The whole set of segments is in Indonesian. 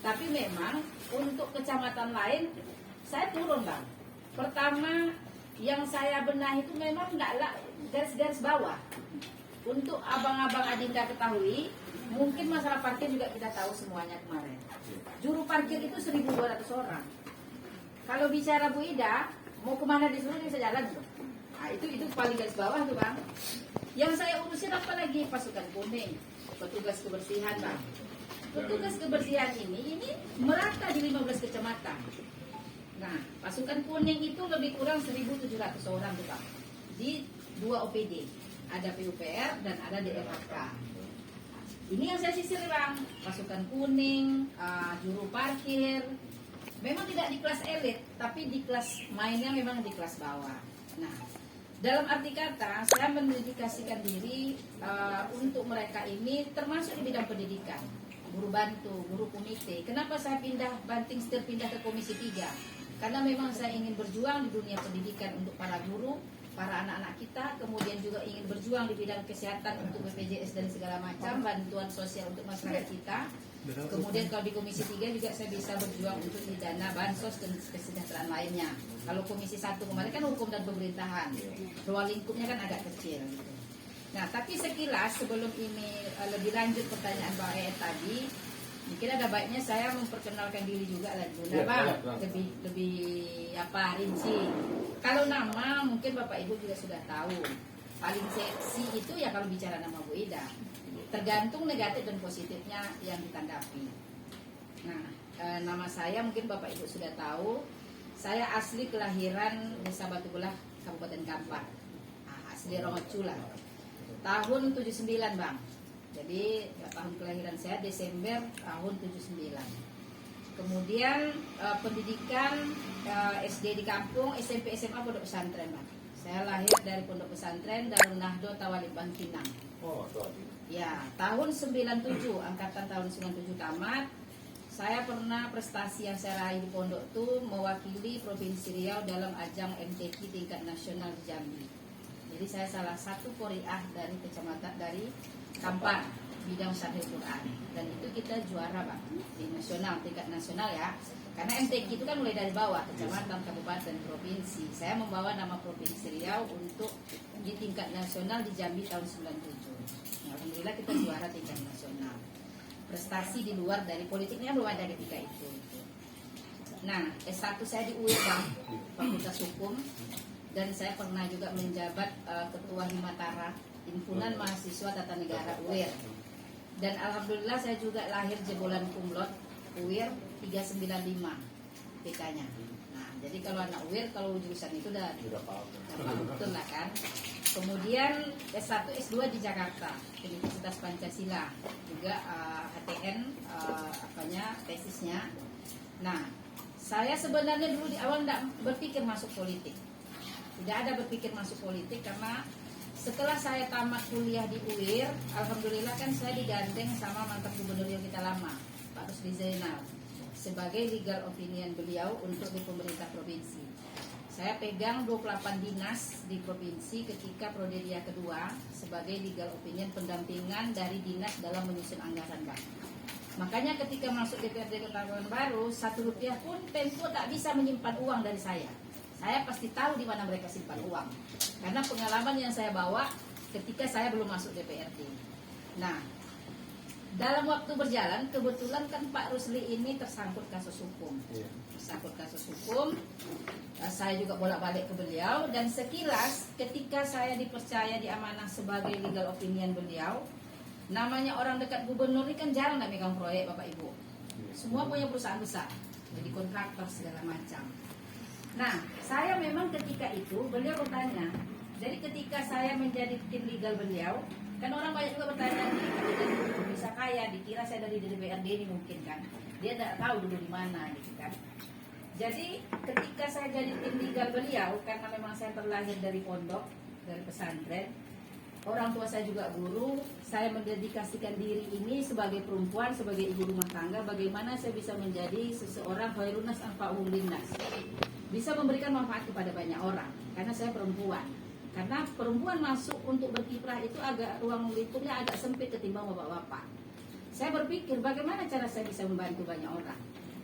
Tapi memang untuk kecamatan lain saya turun Bang. Pertama yang saya benahi itu memang enggak garis-garis bawah. Untuk abang-abang Adinda ketahui, mungkin masalah parkir juga kita tahu semuanya kemarin. Juru parkir itu 1.200 orang. Kalau bicara Bu Ida, mau kemana disuruh dia bisa jalan tuh. Nah, itu paling garis bawah tuh Bang. Yang saya urusin apa lagi? Pasukan kuning, petugas kebersihan Bang. Petugas kebersihan ini merata di 15 kecamatan. Nah, pasukan kuning itu lebih kurang 1.700 orang tuh Bang. Di 2 OPD, ada PUPR dan ada DRHK. Ini yang saya sisir Bang, pasukan kuning, juru parkir. Memang tidak di kelas elit, tapi di kelas mainnya memang di kelas bawah. Nah, dalam arti kata, saya mendedikasikan diri untuk mereka ini termasuk di bidang pendidikan. Guru bantu, guru komite. Kenapa saya banting setir pindah ke Komisi 3? Karena memang saya ingin berjuang di dunia pendidikan untuk para guru, para anak-anak kita, kemudian juga ingin berjuang di bidang kesehatan untuk BPJS dan segala macam, bantuan sosial untuk masyarakat kita. Kemudian kalau di Komisi 3 juga saya bisa berjuang untuk di dana bansos dan kesejahteraan lainnya. Kalau Komisi 1 kemarin kan hukum dan pemerintahan, ruang lingkupnya kan agak kecil. Nah, tapi sekilas sebelum ini lebih lanjut pertanyaan Bang Ee tadi, mungkin ada baiknya saya memperkenalkan diri juga lah dulu, Bang. Lebih rinci. Kalau nama mungkin Bapak Ibu juga sudah tahu. Paling seksi itu ya kalau bicara nama Bu Ida. Tergantung negatif dan positifnya yang ditanggapi. Nah, nama saya mungkin Bapak Ibu sudah tahu. Saya asli kelahiran Desa Batu Belah, Kabupaten Kampar. Asli Rongocula. Tahun 79 Bang. Jadi tahun kelahiran saya Desember tahun 79. Kemudian pendidikan SD di kampung, SMP SMA pondok pesantren Bang. Saya lahir dari pondok pesantren Darul Nahdo Tawalib Bangkinang. Oh, ya, tahun 97, angkatan tahun 97 tamat. Saya pernah prestasi yang saya raih di pondok itu mewakili Provinsi Riau dalam ajang MTQ tingkat nasional di Jambi. Jadi saya salah satu qoriah dari kecamatan dari Kampar bidang syarhil Quran, dan itu kita juara Bang di nasional, tingkat nasional ya. Karena MTQ itu kan mulai dari bawah, kecamatan, kabupaten, provinsi. Saya membawa nama Provinsi Riau untuk di tingkat nasional di Jambi tahun 97. Alhamdulillah kita juara tingkat nasional. Prestasi di luar dari politiknya belum ada ketika itu. Nah, S1 saya di UIR Bang, Fakultas Hukum, dan saya pernah juga menjabat Ketua Himatara, Himpunan Mahasiswa Tata Negara UIR. Dan alhamdulillah saya juga lahir jebolan kumlot UIR 395 PK-nya. Nah, jadi kalau anak UIR kalau jurusan itu udah betul lah kan. Kemudian S1 S2 di Jakarta, Universitas Pancasila, juga HTN tesisnya. Nah, saya sebenarnya dulu di awal tidak berpikir masuk politik. Tidak ada berpikir masuk politik karena setelah saya tamat kuliah di UIR, alhamdulillah kan saya digandeng sama mantan gubernur yang kita lama, Pak Rusdi Zainal, sebagai legal opinion beliau untuk di pemerintah provinsi. Saya pegang 28 dinas di provinsi ketika Prodedia kedua sebagai legal opinion pendampingan dari dinas dalam menyusun anggaran Bang. Makanya ketika masuk DPRD Kota Baru, 1 rupiah pun Tempo tak bisa menyimpan uang dari saya. Saya pasti tahu di mana mereka simpan uang. Karena pengalaman yang saya bawa ketika saya belum masuk DPRD. Nah, dalam waktu berjalan, kebetulan kan Pak Rusli ini tersangkut kasus hukum. Tersangkut kasus hukum, saya juga bolak-balik ke beliau. Dan sekilas ketika saya dipercaya diamanah sebagai legal opinion beliau, namanya orang dekat gubernur ini kan jarang megang proyek Bapak Ibu. Semua punya perusahaan besar, jadi kontraktor segala macam. Nah, saya memang ketika itu beliau bertanya. Jadi ketika saya menjadi tim legal beliau, kan orang banyak juga bertanya nih, kalau bisa kaya, dikira saya dari DPRD ini mungkin kan. Dia tidak tahu dulu di mana gitu kan. Jadi ketika saya jadi tim legal beliau, karena memang saya terlahir dari pondok, dari pesantren, orang tua saya juga guru, saya mendedikasikan diri ini sebagai perempuan, sebagai ibu rumah tangga, bagaimana saya bisa menjadi seseorang khairunas anfa'uhum linnas, bisa memberikan manfaat kepada banyak orang, karena saya perempuan. Karena perempuan masuk untuk berkiprah itu agak ruang lingkupnya agak sempit ketimbang bapak-bapak. Saya berpikir bagaimana cara saya bisa membantu banyak orang.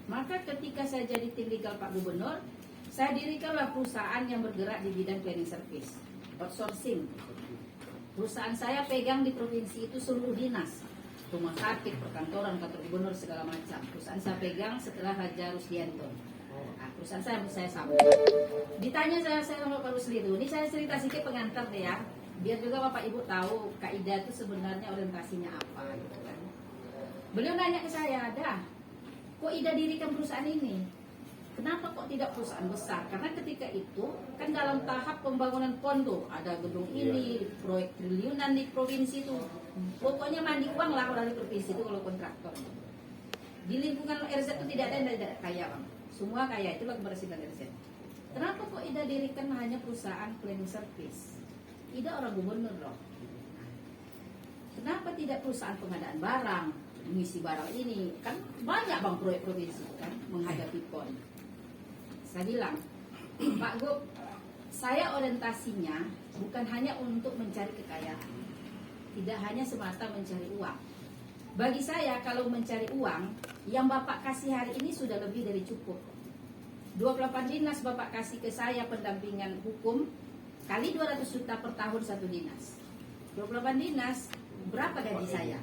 Maka ketika saya jadi tim legal Pak Gubernur, saya dirikanlah perusahaan yang bergerak di bidang cleaning service, outsourcing. Perusahaan saya pegang di provinsi itu seluruh dinas, rumah sakit, perkantoran, kantor gubernur, segala macam. Perusahaan saya pegang setelah Raja Rusdianto. Nah, perusahaan saya sambung. Ditanya saya sama Pak Rusli itu, ini saya cerita sedikit pengantar deh ya, biar juga Bapak Ibu tahu Kak Ida itu sebenarnya orientasinya apa gitu kan. Beliau nanya ke saya, ada, kok Ida dirikan perusahaan ini? Kenapa kok tidak perusahaan besar? Karena ketika itu kan dalam tahap pembangunan kondo, ada gedung ini, proyek triliunan di provinsi itu. Pokoknya mandi uang lah orang di provinsi itu kalau kontraktor. Di lingkungan RZ itu tidak ada yang tidak kaya bang. Semua kaya, itulah keberhasilan RZ. Kenapa kok Ida dirikan hanya perusahaan cleaning service? Ida orang gubernur loh. Kenapa tidak perusahaan pengadaan barang, mengisi barang ini? Kan banyak bang proyek provinsi kan menghadapi PON. Saya bilang, Pak Gub, saya orientasinya bukan hanya untuk mencari kekayaan. Tidak hanya semata mencari uang. Bagi saya kalau mencari uang, yang Bapak kasih hari ini sudah lebih dari cukup. 28 dinas Bapak kasih ke saya pendampingan hukum, kali 200 juta per tahun satu dinas. 28 dinas, berapa gaji saya?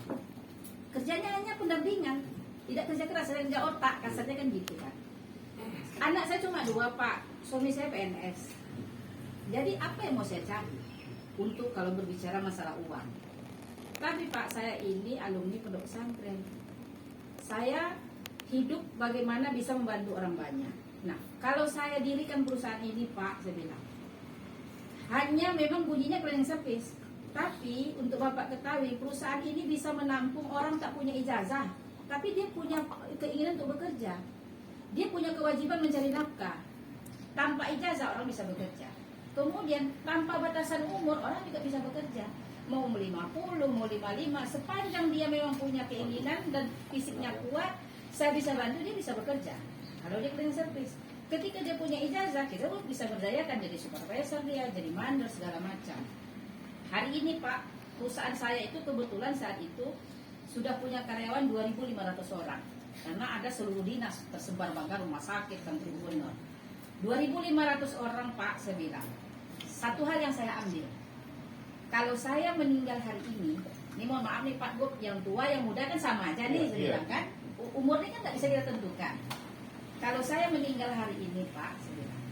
Kerjanya hanya pendampingan, tidak kerja keras, kerja otak, kasarnya kan gitu kan. Anak saya cuma 2 Pak, suami saya PNS. Jadi apa yang mau saya cari untuk kalau berbicara masalah uang? Tapi Pak, saya ini alumni pondok pesantren. Saya hidup bagaimana bisa membantu orang banyak. Nah, kalau saya dirikan perusahaan ini Pak, saya bilang, hanya memang bunyinya cleaning service. Tapi untuk Bapak ketahui, perusahaan ini bisa menampung orang tak punya ijazah, tapi dia punya keinginan untuk bekerja. Dia punya kewajiban mencari nafkah. Tanpa ijazah orang bisa bekerja. Kemudian tanpa batasan umur orang juga bisa bekerja. Mau 50, mau 55, sepanjang dia memang punya keinginan dan fisiknya kuat, saya bisa bantu dia bisa bekerja. Kalau dia cleaning service, ketika dia punya ijazah, kita bisa berdayakan jadi supervisor dia, jadi mandor segala macam. Hari ini Pak, perusahaan saya itu kebetulan saat itu sudah punya karyawan 2.500 orang. Karena ada seluruh dinas tersebar bahkan rumah sakit, kantor gubernur. 2.500 orang Pak, saya bilang. Satu hal yang saya ambil. Kalau saya meninggal hari ini mohon maaf nih Pak Gub, yang tua yang muda kan sama aja nih, saya bilang kan. Umurnya kan tidak bisa kita tentukan. Kalau saya meninggal hari ini Pak, saya bilang,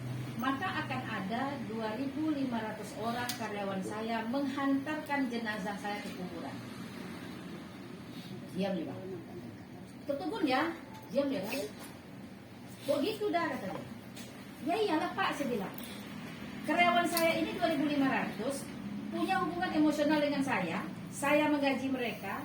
maka akan ada 2.500 orang karyawan saya menghantarkan jenazah saya ke kuburan. Diam nih Pak. Ketubun ya, diam dia kan. Kok gitu dah kata dia. Ya iyalah Pak, saya bilang. Karyawan saya ini 2.500 punya hubungan emosional dengan saya menggaji mereka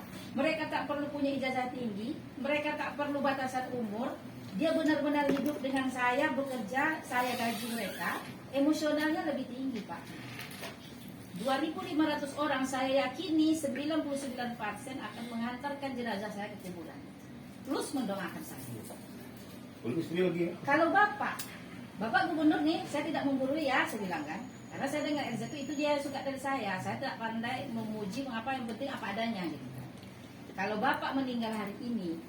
tak perlu punya ijazah tinggi, mereka tak perlu batasan umur, dia benar-benar hidup dengan saya, bekerja, saya gaji mereka, emosionalnya lebih tinggi Pak. 2.500 orang saya yakini 99% akan menghantarkan jenazah saya ke kuburan, plus mendoakan saya. Kalau Bapak Gubernur nih, saya tidak menggurui ya, saya bilang kan. Karena saya dengar RZ itu dia suka dari saya tidak pandai memuji mengapa, yang penting apa adanya gitu kan. Kalau Bapak meninggal hari ini,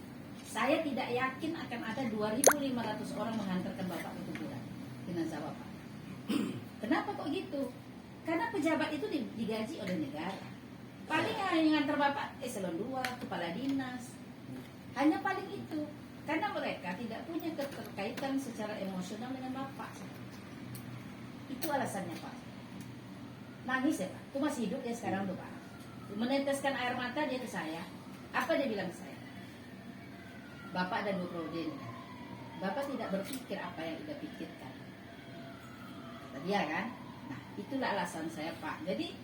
saya tidak yakin akan ada 2.500 orang menghantarkan Bapak ke kuburan, jenazah Bapak. Kenapa kok gitu? Karena pejabat itu digaji oleh negara. Paling yang ngantar Bapak eselon 2, kepala dinas. Hanya paling itu. Karena mereka tidak punya keterkaitan secara emosional dengan Bapak. Itu alasannya Pak. Nangis ya Pak. Itu masih hidup ya sekarang tuh Pak. Meneteskan air mata dia ke saya. Apa dia bilang ke saya? Bapak ada 2 periode. Bapak tidak berpikir apa yang Ida pikirkan. Kata dia kan. Nah itulah alasan saya Pak. Jadi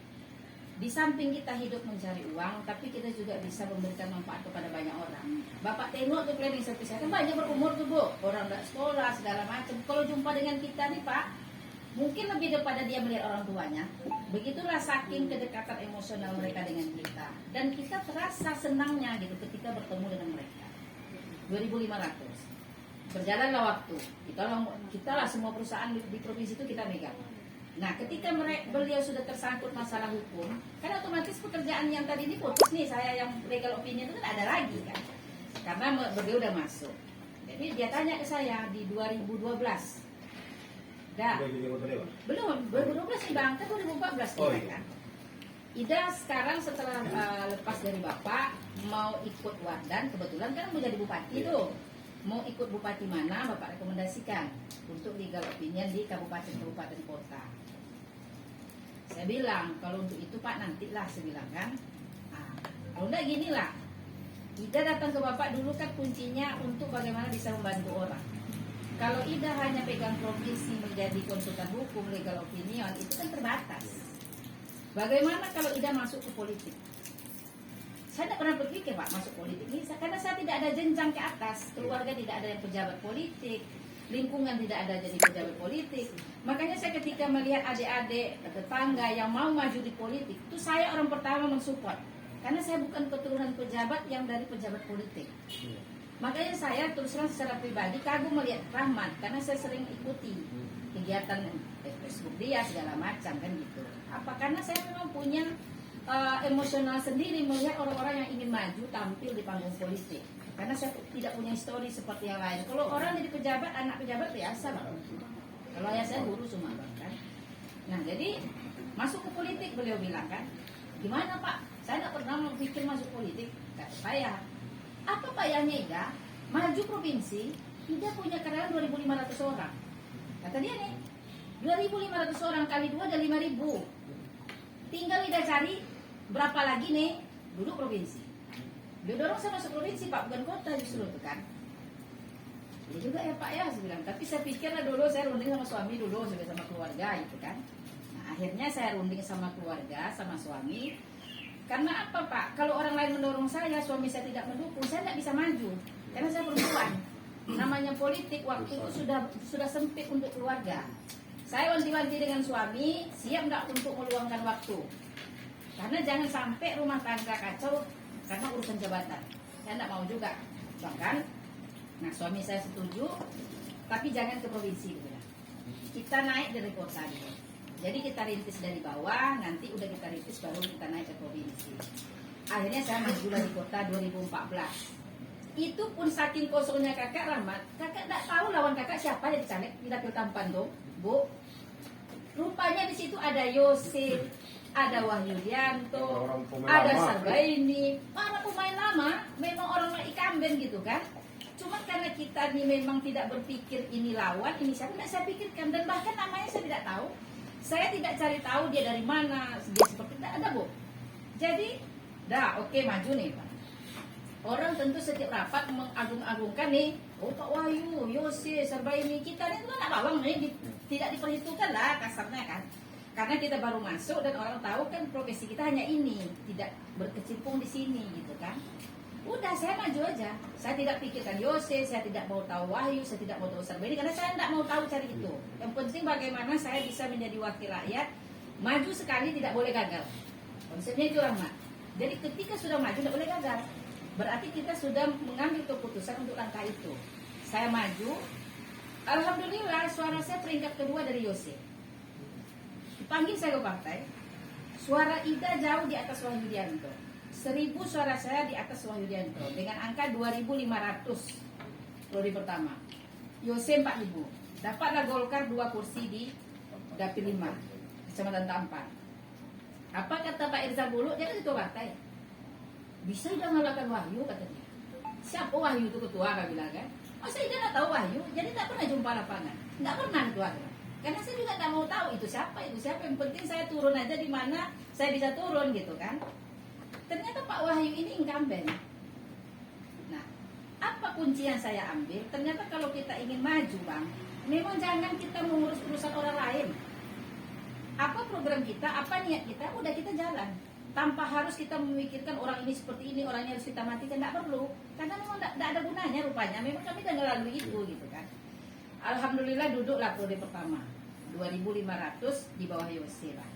di samping kita hidup mencari uang, tapi kita juga bisa memberikan manfaat kepada banyak orang. Bapak tengok tuh cleaning service kan banyak berumur tuh Bu. Orang tidak sekolah segala macam. Kalau jumpa dengan kita nih Pak, mungkin lebih daripada dia melihat orang tuanya. Begitulah saking kedekatan emosional mereka dengan kita. Dan kita terasa senangnya gitu ketika bertemu dengan mereka. 2.500. Berjalanlah waktu. Kita lah semua perusahaan di provinsi itu kita megang. Nah, ketika beliau sudah tersangkut masalah hukum, kan otomatis pekerjaan yang tadi ini putus nih, saya yang legal opinion itu kan ada lagi kan, karena beliau udah masuk. Jadi dia tanya ke saya di 2012. Dah. Belum, 2012 nih Bang, kan 2014 kita kan. Ida sekarang setelah lepas dari Bapak mau ikut Wardan, kebetulan kan mau jadi bupati tuh. Mau ikut bupati mana Bapak rekomendasikan untuk legal opinion di kabupaten-kabupaten kota. Saya bilang kalau untuk itu Pak nantilah, saya bilang kan. Nah, kalau enggak gini lah, Ida datang ke Bapak dulu kan kuncinya untuk bagaimana bisa membantu orang. Kalau Ida hanya pegang provinsi menjadi konsultan hukum legal opinion itu kan terbatas. Bagaimana kalau Ida masuk ke politik? Saya tidak pernah berpikir Pak masuk politik ini karena saya tidak ada jenjang ke atas, keluarga tidak ada yang pejabat politik, lingkungan tidak ada jadi pejabat politik. Makanya saya ketika melihat adik-adik tetangga yang mau maju di politik, itu saya orang pertama mensupport. Karena saya bukan keturunan pejabat yang dari pejabat politik. Makanya saya terus terang secara pribadi kagum melihat Rahmat karena saya sering ikuti kegiatan Facebook dia segala macam kan gitu. Apa karena saya memang punya emosional sendiri melihat orang-orang yang ingin maju tampil di panggung politik. Karena saya tidak punya histori seperti yang lain. Kalau orang jadi pejabat, anak pejabat biasa lah. Kalau ayah saya guru semua kan. Nah jadi masuk ke politik beliau bilang kan, gimana Pak? Saya tidak pernah berpikir masuk politik. Kata saya, apa payahnya Ida? Maju provinsi, Ida punya karyawan 2.500 orang. Kata dia nih, 2.500 orang kali 2 ada 5.000. Tinggal Ida cari berapa lagi nih duduk provinsi. Dia dorong saya masuk provinsi Pak, bukan kota justru itu kan. Dia juga ya Pak ya, saya bilang. Tapi saya pikir lah dulu saya runding sama suami dulu, sama keluarga gitu kan. Nah, akhirnya saya runding sama keluarga, sama suami. Karena apa Pak? Kalau orang lain mendorong saya, suami saya tidak mendukung, saya tidak bisa maju. Karena saya perempuan. Namanya politik waktu itu sudah sempit untuk keluarga. Saya wanti-wanti dengan suami, siap nggak untuk meluangkan waktu. Karena jangan sampai rumah tangga kacau karena urusan jabatan. Saya tidak mau juga. Bahkan, nah suami saya setuju, tapi jangan ke provinsi. Gitu. Kita naik dari kota gitu. Jadi kita rintis dari bawah, nanti udah kita rintis baru kita naik ke provinsi. Akhirnya saya maju di kota 2014. Itu pun saking kosongnya kakak Rahmat, kakak tidak tahu lawan kakak siapa yang dicaleg di dapil Tampan tuh, Bu. Rupanya di situ ada Yosef, ada Wahyudianto, ada Sarbaini, para pemain lama, memang orang incumbent gitu kan. Cuma karena kita ini memang tidak berpikir ini lawan, ini siapa, tidak saya pikirkan dan bahkan namanya saya tidak tahu. Saya tidak cari tahu dia dari mana, dia seperti tidak ada Bu. Jadi, dah oke, maju nih Pak. Orang tentu setiap rapat mengagung-agungkan nih, oh Pak Wahyu, Yose, Sarbaini, kita ini kan bawang nih, tidak diperhitungkan lah kasarnya kan. Karena kita baru masuk dan orang tahu kan profesi kita hanya ini, tidak berkecimpung di sini gitu kan. Udah saya maju aja, saya tidak pikirkan Yose, saya tidak mau tahu Wahyu, saya tidak mau tahu Sarbaini karena saya tidak mau tahu cari itu. Yang penting bagaimana saya bisa menjadi wakil rakyat, maju sekali tidak boleh gagal. Konsepnya itu Rahmat. Jadi ketika sudah maju tidak boleh gagal. Berarti kita sudah mengambil keputusan untuk langkah itu. Saya maju, alhamdulillah suara saya peringkat kedua dari Yose. Dipanggil saya ke partai, suara Ida jauh di atas Wahyudianto. 1.000 suara saya di atas Wahyudianto dengan angka 2.500 periode pertama. Yose 4.000. Dapatlah Golkar 2 kursi di Dapil 5 Kecamatan Tampan. Apa kata Pak Irzal Bulu? Dia kan ketua partai. Bisa Ida mengalahkan Wahyu kata dia. Siapa Wahyu itu ketua kak bilang kan? Masa Ida nggak tahu Wahyu? Jadi tak pernah jumpa lapangan, nggak pernah ketua. Karena saya juga nggak mau tahu itu siapa. Yang penting saya turun aja di mana saya bisa turun gitu kan. Ternyata Pak Wahyu ini incumbent. Nah, apa kunci yang saya ambil? Ternyata kalau kita ingin maju Bang, memang jangan kita mengurus urusan orang lain. Apa program kita, apa niat kita, udah kita jalan. Tanpa harus kita memikirkan orang ini seperti ini, orangnya harus kita matikan, tidak perlu. Karena memang tidak ada gunanya rupanya. Memang kami tidak melalui itu gitu kan. Alhamdulillah duduklah periode pertama 2.500 di bawah Yose lah.